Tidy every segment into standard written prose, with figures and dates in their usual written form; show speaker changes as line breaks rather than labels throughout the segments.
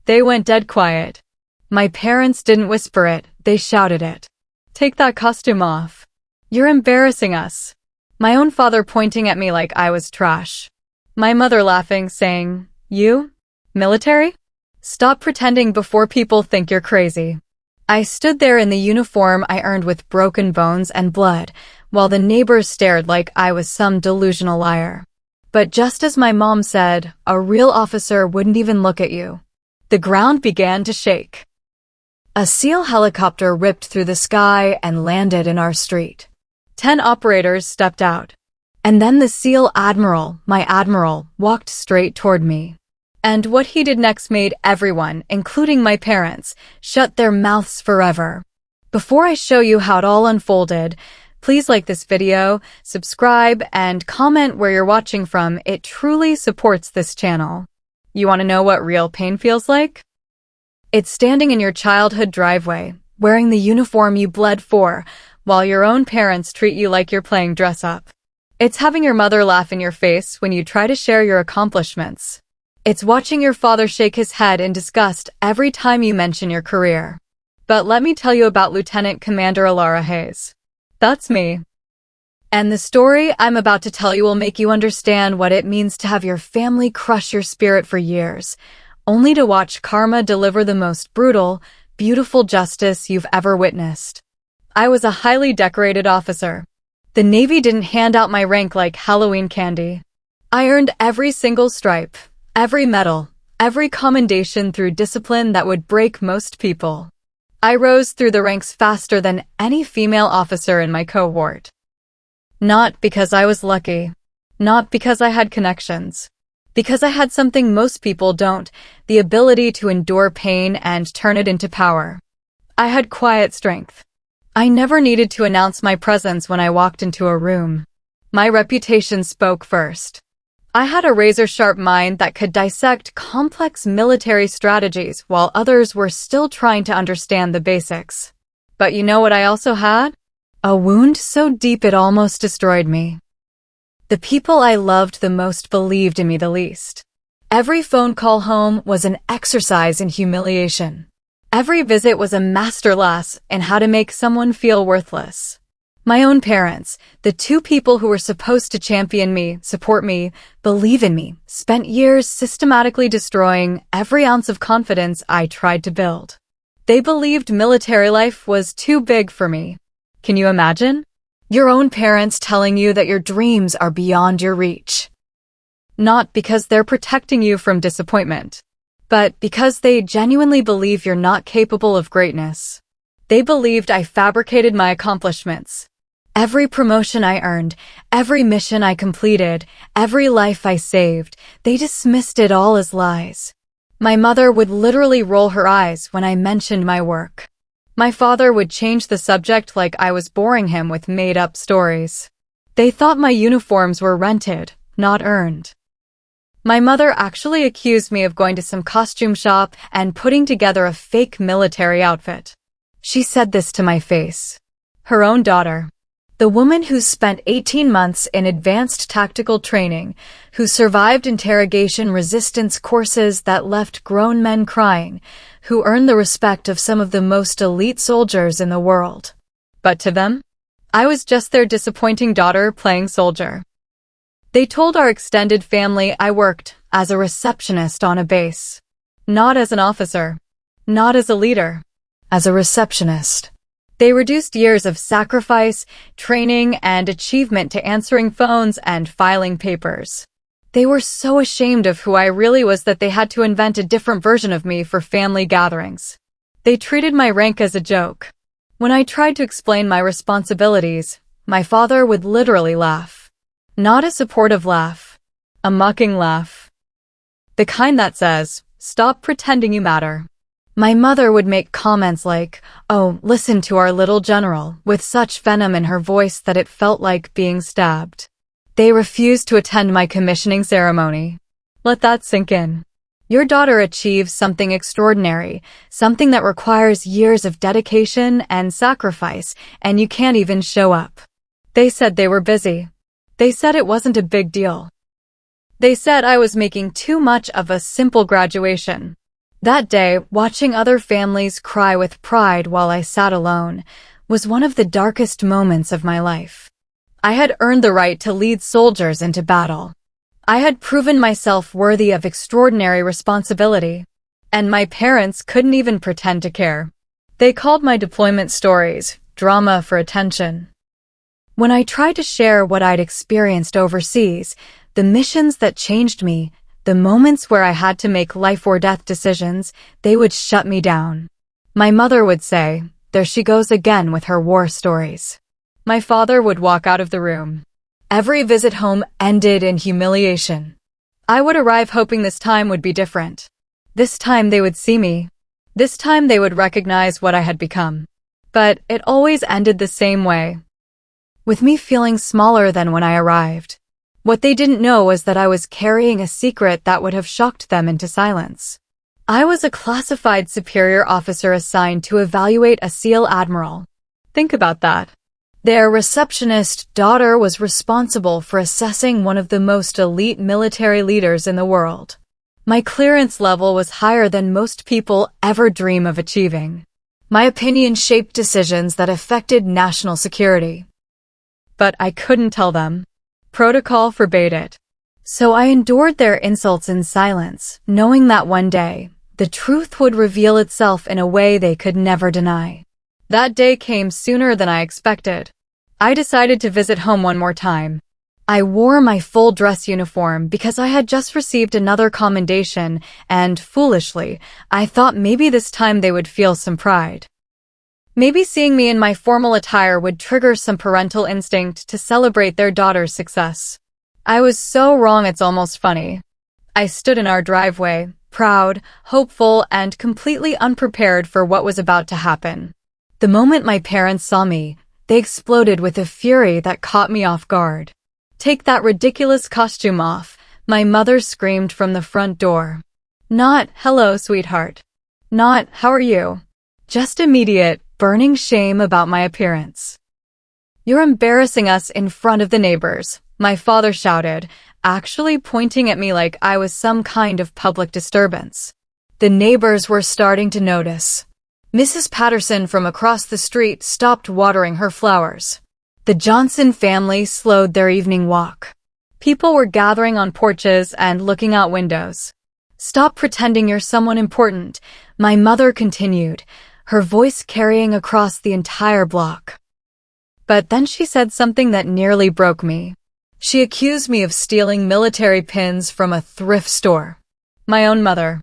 They went dead quiet. My parents didn't whisper it, they shouted it. Take that costume off. You're embarrassing us. My own father pointing at me like I was trash. My mother laughing, saying, You? Military? Stop pretending before people think you're crazy. I stood there in the uniform I earned with broken bones and blood, while the neighbors stared like I was some delusional liar. But just as my mom said, a real officer wouldn't even look at you. The ground began to shake. A SEAL helicopter ripped through the sky and landed in our street. 10 operators stepped out. And then the SEAL Admiral, my Admiral, walked straight toward me. And what he did next made everyone, including my parents, shut their mouths forever. Before I show you how it all unfolded, please like this video, subscribe, and comment where you're watching from. It truly supports this channel. You want to know what real pain feels like? It's standing in your childhood driveway, wearing the uniform you bled for, while your own parents treat you like you're playing dress-up. It's having your mother laugh in your face when you try to share your accomplishments. It's watching your father shake his head in disgust every time you mention your career. But let me tell you about Lieutenant Commander Alara Hayes. That's me. And the story I'm about to tell you will make you understand what it means to have your family crush your spirit for years, only to watch karma deliver the most brutal, beautiful justice you've ever witnessed. I was a highly decorated officer. The Navy didn't hand out my rank like Halloween candy. I earned every single stripe, every medal, every commendation through discipline that would break most people. I rose through the ranks faster than any female officer in my cohort. Not because I was lucky. Not because I had connections. Because I had something most people don't, the ability to endure pain and turn it into power. I had quiet strength. I never needed to announce my presence when I walked into a room. My reputation spoke first. I had a razor-sharp mind that could dissect complex military strategies while others were still trying to understand the basics. But you know what I also had? A wound so deep it almost destroyed me. The people I loved the most believed in me the least. Every phone call home was an exercise in humiliation. Every visit was a masterclass in how to make someone feel worthless. My own parents, the two people who were supposed to champion me, support me, believe in me, spent years systematically destroying every ounce of confidence I tried to build. They believed military life was too big for me. Can you imagine? Your own parents telling you that your dreams are beyond your reach. Not because they're protecting you from disappointment, but because they genuinely believe you're not capable of greatness. They believed I fabricated my accomplishments. Every promotion I earned, every mission I completed, every life I saved, they dismissed it all as lies. My mother would literally roll her eyes when I mentioned my work. My father would change the subject like I was boring him with made-up stories. They thought my uniforms were rented, not earned. My mother actually accused me of going to some costume shop and putting together a fake military outfit. She said this to my face. Her own daughter. The woman who spent 18 months in advanced tactical training, who survived interrogation resistance courses that left grown men crying, who earned the respect of some of the most elite soldiers in the world. But to them, I was just their disappointing daughter playing soldier. They told our extended family I worked as a receptionist on a base. Not as an officer. Not as a leader. As a receptionist. They reduced years of sacrifice, training, and achievement to answering phones and filing papers. They were so ashamed of who I really was that they had to invent a different version of me for family gatherings. They treated my rank as a joke. When I tried to explain my responsibilities, my father would literally laugh. Not a supportive laugh. A mocking laugh. The kind that says, "Stop pretending you matter." My mother would make comments like, "Oh, listen to our little general," with such venom in her voice that it felt like being stabbed. They refused to attend my commissioning ceremony. Let that sink in. Your daughter achieves something extraordinary, something that requires years of dedication and sacrifice, and you can't even show up. They said they were busy. They said it wasn't a big deal. They said I was making too much of a simple graduation. That day, watching other families cry with pride while I sat alone was one of the darkest moments of my life. I had earned the right to lead soldiers into battle. I had proven myself worthy of extraordinary responsibility, and my parents couldn't even pretend to care. They called my deployment stories drama for attention. When I tried to share what I'd experienced overseas, the missions that changed me, the moments where I had to make life or death decisions, they would shut me down. My mother would say, "There she goes again with her war stories." My father would walk out of the room. Every visit home ended in humiliation. I would arrive hoping this time would be different. This time they would see me. This time they would recognize what I had become. But it always ended the same way, with me feeling smaller than when I arrived. What they didn't know was that I was carrying a secret that would have shocked them into silence. I was a classified superior officer assigned to evaluate a SEAL admiral. Think about that. Their receptionist daughter was responsible for assessing one of the most elite military leaders in the world. My clearance level was higher than most people ever dream of achieving. My opinion shaped decisions that affected national security. But I couldn't tell them. Protocol forbade it. So I endured their insults in silence, knowing that one day, the truth would reveal itself in a way they could never deny. That day came sooner than I expected. I decided to visit home one more time. I wore my full dress uniform because I had just received another commendation, and foolishly, I thought maybe this time they would feel some pride. Maybe seeing me in my formal attire would trigger some parental instinct to celebrate their daughter's success. I was so wrong it's almost funny. I stood in our driveway, proud, hopeful, and completely unprepared for what was about to happen. The moment my parents saw me, they exploded with a fury that caught me off guard. "Take that ridiculous costume off," my mother screamed from the front door. Not, "Hello, sweetheart." Not, "How are you?" Just immediate, burning shame about my appearance. "You're embarrassing us in front of the neighbors," my father shouted, actually pointing at me like I was some kind of public disturbance. The neighbors were starting to notice. Mrs. Patterson from across the street stopped watering her flowers. The Johnson family slowed their evening walk. People were gathering on porches and looking out windows. "Stop pretending you're someone important," my mother continued, her voice carrying across the entire block. But then she said something that nearly broke me. She accused me of stealing military pins from a thrift store. My own mother.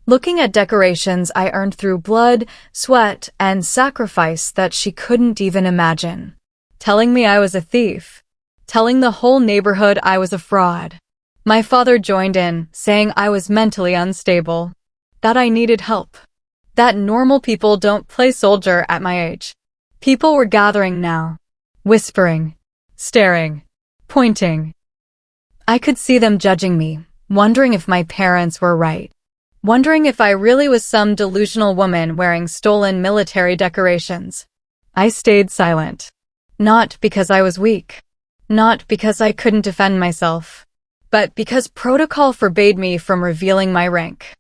Looking at decorations I earned through blood, sweat, and sacrifice that she couldn't even imagine. Telling me I was a thief. Telling the whole neighborhood I was a fraud. My father joined in, saying I was mentally unstable. That I needed help. That normal people don't play soldier at my age. People were gathering now. Whispering. Staring. Pointing. I could see them judging me, wondering if my parents were right. Wondering if I really was some delusional woman wearing stolen military decorations. I stayed silent. Not because I was weak. Not because I couldn't defend myself. But because protocol forbade me from revealing my rank.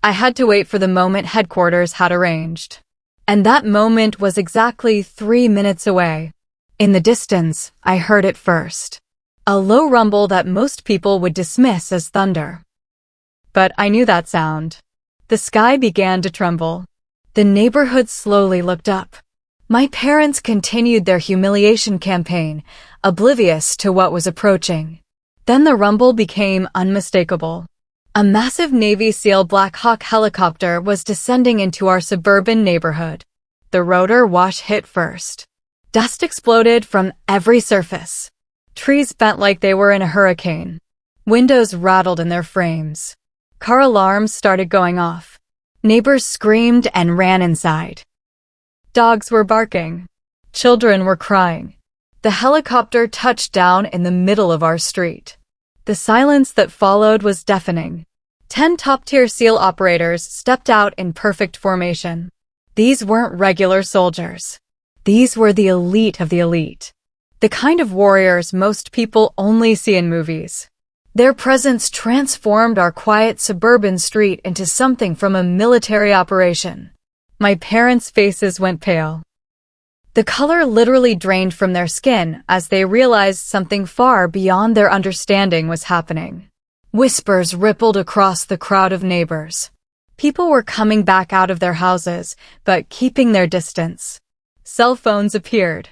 I had to wait for the moment headquarters had arranged. And that moment was exactly 3 minutes away. In the distance, I heard it first. A low rumble that most people would dismiss as thunder. But I knew that sound. The sky began to tremble. The neighborhood slowly looked up. My parents continued their humiliation campaign, oblivious to what was approaching. Then the rumble became unmistakable. A massive Navy SEAL Black Hawk helicopter was descending into our suburban neighborhood. The rotor wash hit first. Dust exploded from every surface. Trees bent like they were in a hurricane. Windows rattled in their frames. Car alarms started going off. Neighbors screamed and ran inside. Dogs were barking. Children were crying. The helicopter touched down in the middle of our street. The silence that followed was deafening. 10 top-tier SEAL operators stepped out in perfect formation. These weren't regular soldiers. These were the elite of the elite. The kind of warriors most people only see in movies. Their presence transformed our quiet suburban street into something from a military operation. My parents' faces went pale. The color literally drained from their skin as they realized something far beyond their understanding was happening. Whispers rippled across the crowd of neighbors. People were coming back out of their houses, but keeping their distance. Cell phones appeared.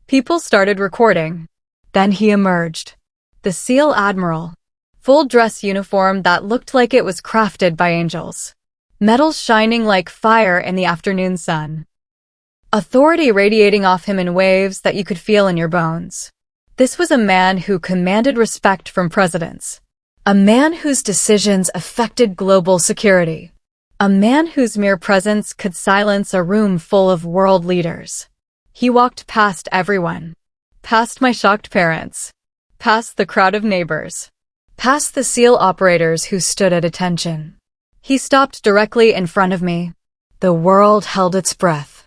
People started recording. Then he emerged. The SEAL Admiral. Full dress uniform that looked like it was crafted by angels. Metals shining like fire in the afternoon sun. Authority radiating off him in waves that you could feel in your bones. This was a man who commanded respect from presidents. A man whose decisions affected global security. A man whose mere presence could silence a room full of world leaders. He walked past everyone. Past my shocked parents. Past the crowd of neighbors. Past the SEAL operators who stood at attention. He stopped directly in front of me. The world held its breath.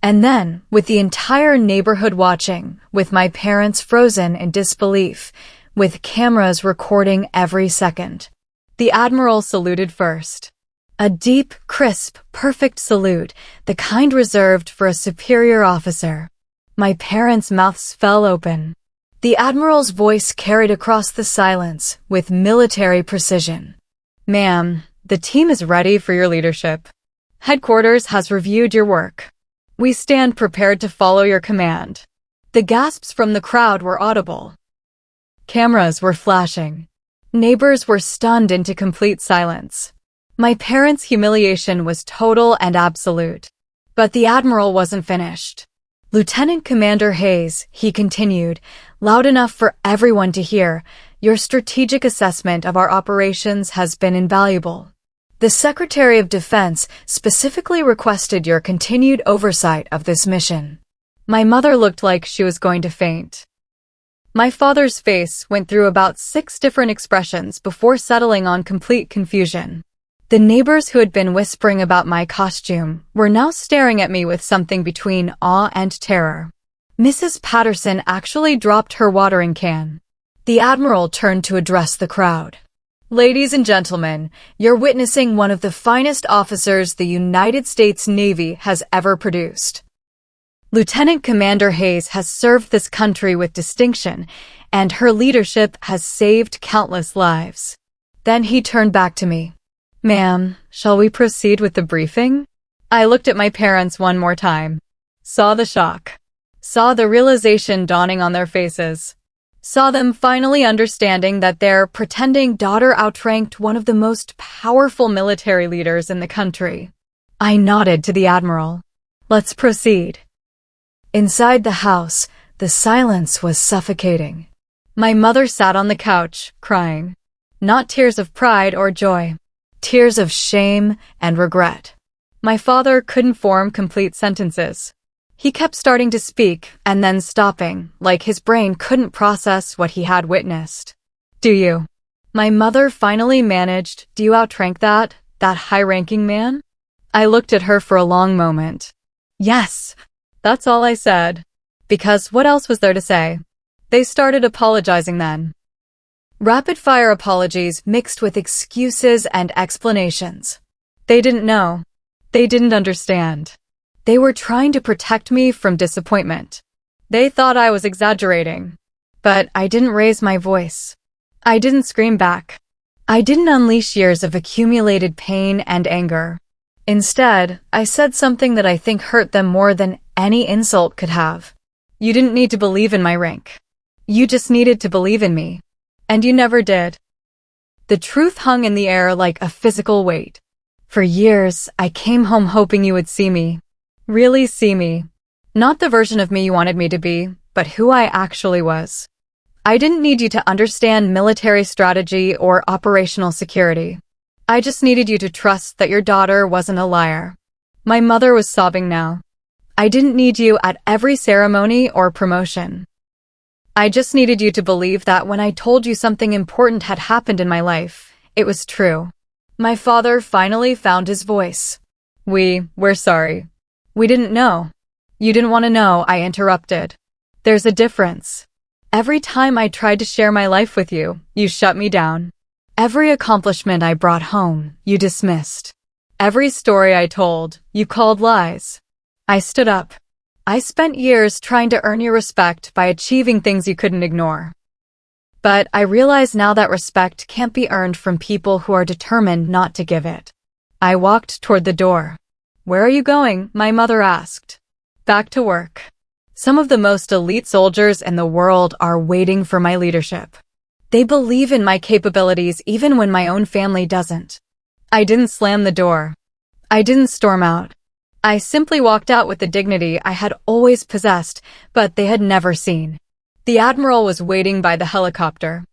And then, with the entire neighborhood watching, with my parents frozen in disbelief, with cameras recording every second, the Admiral saluted first. A deep, crisp, perfect salute, the kind reserved for a superior officer. My parents' mouths fell open. The Admiral's voice carried across the silence with military precision. "Ma'am, the team is ready for your leadership. Headquarters has reviewed your work. We stand prepared to follow your command." The gasps from the crowd were audible. Cameras were flashing. Neighbors were stunned into complete silence. My parents' humiliation was total and absolute. But the Admiral wasn't finished. "Lieutenant Commander Hayes," he continued, loud enough for everyone to hear, "your strategic assessment of our operations has been invaluable. The Secretary of Defense specifically requested your continued oversight of this mission." My mother looked like she was going to faint. My father's face went through about 6 different expressions before settling on complete confusion. The neighbors who had been whispering about my costume were now staring at me with something between awe and terror. Mrs. Patterson actually dropped her watering can. The Admiral turned to address the crowd. "Ladies and gentlemen, you're witnessing one of the finest officers the United States Navy has ever produced. Lieutenant Commander Hayes has served this country with distinction, and her leadership has saved countless lives." Then he turned back to me. "Ma'am, shall we proceed with the briefing?" I looked at my parents one more time. Saw the shock. Saw the realization dawning on their faces. Saw them finally understanding that their pretending daughter outranked one of the most powerful military leaders in the country. I nodded to the Admiral. "Let's proceed." Inside the house, the silence was suffocating. My mother sat on the couch, crying. Not tears of pride or joy. Tears of shame and regret. My father couldn't form complete sentences. He kept starting to speak and then stopping, like his brain couldn't process what he had witnessed. "Do you?" My mother finally managed. "Do you outrank that high-ranking man?" I looked at her for a long moment. "Yes." That's all I said. Because what else was there to say? They started apologizing then. Rapid-fire apologies mixed with excuses and explanations. They didn't know. They didn't understand. They were trying to protect me from disappointment. They thought I was exaggerating. But I didn't raise my voice. I didn't scream back. I didn't unleash years of accumulated pain and anger. Instead, I said something that I think hurt them more than any insult could have. "You didn't need to believe in my rank. You just needed to believe in me. And you never did." The truth hung in the air like a physical weight. For years, I came home hoping you would see me. Really see me. Not the version of me you wanted me to be, but who I actually was. I didn't need you to understand military strategy or operational security. I just needed you to trust that your daughter wasn't a liar. My mother was sobbing now. I didn't need you at every ceremony or promotion. I just needed you to believe that when I told you something important had happened in my life, it was true. My father finally found his voice. We're sorry. We didn't know. You didn't want to know, I interrupted. There's a difference. Every time I tried to share my life with you, you shut me down. Every accomplishment I brought home, you dismissed. Every story I told, you called lies. I stood up. I spent years trying to earn your respect by achieving things you couldn't ignore. But I realize now that respect can't be earned from people who are determined not to give it. I walked toward the door. "Where are you going?" my mother asked. "Back to work. Some of the most elite soldiers in the world are waiting for my leadership. They believe in my capabilities even when my own family doesn't." I didn't slam the door. I didn't storm out. I simply walked out with the dignity I had always possessed, but they had never seen. The Admiral was waiting by the helicopter.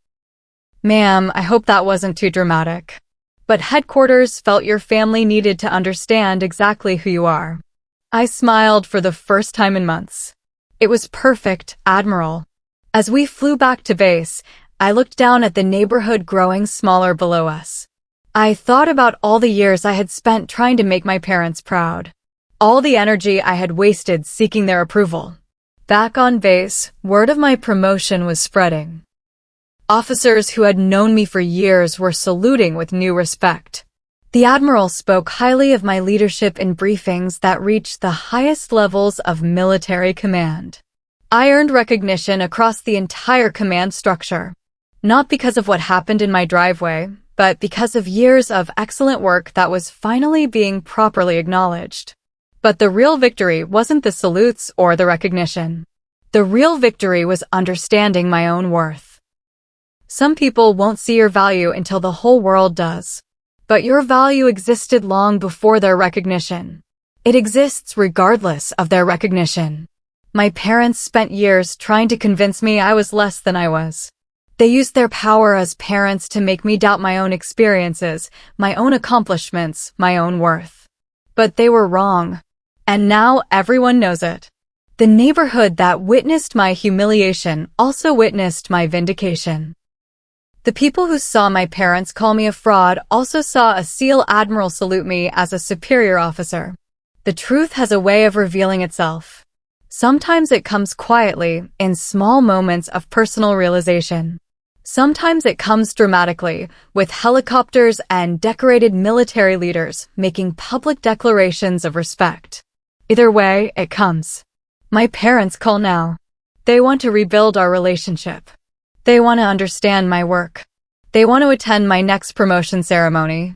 "Ma'am, I hope that wasn't too dramatic. But headquarters felt your family needed to understand exactly who you are." I smiled for the first time in months. "It was perfect, Admiral." As we flew back to base, I looked down at the neighborhood growing smaller below us. I thought about all the years I had spent trying to make my parents proud. All the energy I had wasted seeking their approval. Back on base, word of my promotion was spreading. Officers who had known me for years were saluting with new respect. The Admiral spoke highly of my leadership in briefings that reached the highest levels of military command. I earned recognition across the entire command structure. Not because of what happened in my driveway, but because of years of excellent work that was finally being properly acknowledged. But the real victory wasn't the salutes or the recognition. The real victory was understanding my own worth. Some people won't see your value until the whole world does. But your value existed long before their recognition. It exists regardless of their recognition. My parents spent years trying to convince me I was less than I was. They used their power as parents to make me doubt my own experiences, my own accomplishments, my own worth. But they were wrong. And now everyone knows it. The neighborhood that witnessed my humiliation also witnessed my vindication. The people who saw my parents call me a fraud also saw a SEAL Admiral salute me as a superior officer. The truth has a way of revealing itself. Sometimes it comes quietly, in small moments of personal realization. Sometimes it comes dramatically, with helicopters and decorated military leaders making public declarations of respect. Either way, it comes. My parents call now. They want to rebuild our relationship. They want to understand my work. They want to attend my next promotion ceremony.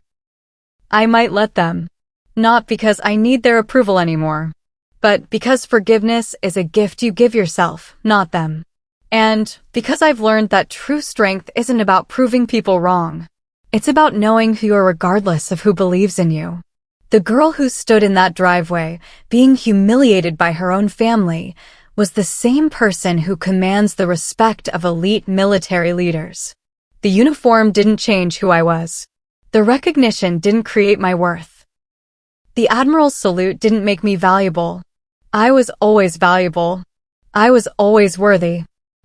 I might let them. Not because I need their approval anymore, but because forgiveness is a gift you give yourself, not them. And because I've learned that true strength isn't about proving people wrong. It's about knowing who you are regardless of who believes in you. The girl who stood in that driveway, being humiliated by her own family, was the same person who commands the respect of elite military leaders. The uniform didn't change who I was. The recognition didn't create my worth. The Admiral's salute didn't make me valuable. I was always valuable. I was always worthy.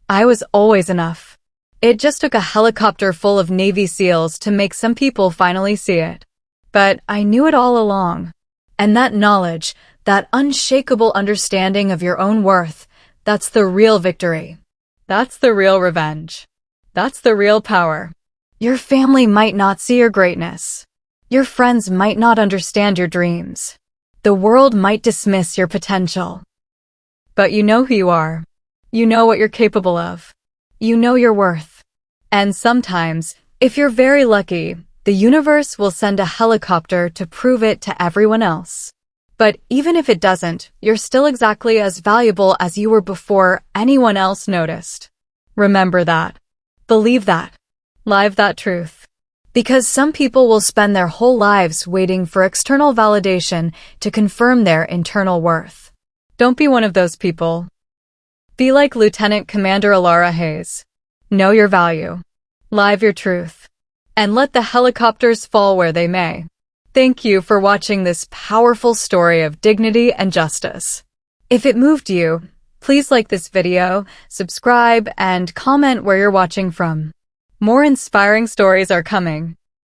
I was always enough. It just took a helicopter full of Navy SEALs to make some people finally see it. But I knew it all along. And that knowledge, that unshakable understanding of your own worth, that's the real victory. That's the real revenge. That's the real power. Your family might not see your greatness. Your friends might not understand your dreams. The world might dismiss your potential. But you know who you are. You know what you're capable of. You know your worth. And sometimes, if you're very lucky, the universe will send a helicopter to prove it to everyone else. But even if it doesn't, you're still exactly as valuable as you were before anyone else noticed. Remember that. Believe that. Live that truth. Because some people will spend their whole lives waiting for external validation to confirm their internal worth. Don't be one of those people. Be like Lieutenant Commander Alara Hayes. Know your value. Live your truth. And let the helicopters fall where they may. Thank you for watching this powerful story of dignity and justice. If it moved you, please like this video, subscribe, and comment where you're watching from. More inspiring stories are coming.